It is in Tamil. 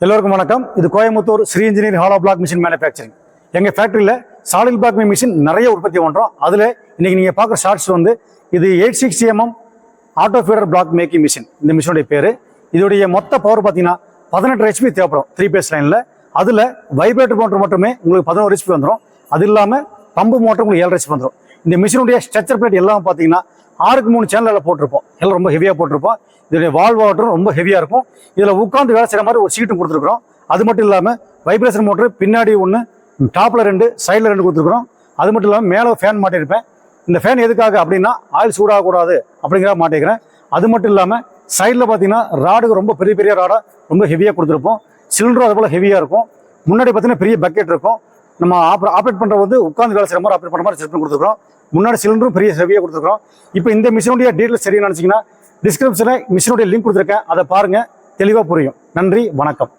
எல்லோருக்கும் வணக்கம். இது Coimbatore Sri engineer hollow block machine manufacturing. எங்கள் ஃபேக்ட்ரியில் சாலிட் பிளாக் மிஷின் நிறைய உற்பத்தி பண்ணுறோம். அதில் இன்றைக்கி நீங்கள் பார்க்குற ஷார்ட்ஸ் வந்து இது 860 mm auto feeder block making machine. இந்த மிஷினுடைய பேர். இதோடைய மொத்த பவர் பார்த்தீங்கன்னா 18 HP தேவைப்படும் 3 phase லைனில். அதில் வைப்ரேட்டர் மோட்டர் மட்டுமே உங்களுக்கு 11 HP வந்துடும். அது இல்லாமல் பம்பு மோட்டர் உங்களுக்கு 7 HP வந்துடும். இந்த மிஷினுடைய ஸ்ட்ரக்சர் பிளேட் எல்லாம் பார்த்தீங்கன்னா 6க்கு 3 சேனலில் போட்டிருப்போம். எல்லாம் ரொம்ப ஹெவியாக போட்டிருப்போம். இதோடைய வால்வ் வாட்டரும் ரொம்ப ஹெவியாக இருக்கும். இதில் உட்காந்து வேலை செய்கிற மாதிரி ஒரு சீட்டும் கொடுத்துருக்குறோம். அது மட்டும் இல்லாமல் வைப்ரேஷன் மோட்டர் பின்னாடி ஒன்று, டாப்பில் 2, சைடில் 2 கொடுத்துருக்குறோம். அது மட்டும் இல்லாமல் மேலே ஃபேன் மாட்டியிருப்பேன். இந்த ஃபேன் எதுக்காக அப்படின்னா ஆயில் சூடாகக்கூடாது அப்படிங்கிற மாட்டிக்கிறேன். அது மட்டும் இல்லாமல் சைடில் பார்த்தீங்கன்னா ராடுக்கு ரொம்ப பெரிய பெரிய ராடாக ரொம்ப ஹெவியாக கொடுத்துருப்போம். சிலிண்டரும் அது போல் ஹெவியாக இருக்கும். முன்னாடி பார்த்தீங்கன்னா பெரிய பக்கெட் இருக்கும். நம்ம ஆப்ரேட் பண்ணுற வந்து உட்காந்து வேலை செய்கிற மாதிரி ஆப்ரேட் பண்ணுற மாதிரி செட் பண்ணி கொடுத்துருக்கோம். முன்னாடி சிலிண்டரும் பெரிய ஹெவியாக கொடுத்துருக்கோம். இப்போ இந்த மிஷினுடைய டீட்டெயில் சரின்னு நினச்சிங்கன்னா டிஸ்கிரிப்ஷனில் மிஷினுடைய லிங்க் கொடுத்துருக்கேன். அதை பாருங்கள், தெளிவாக புரியும். நன்றி, வணக்கம்.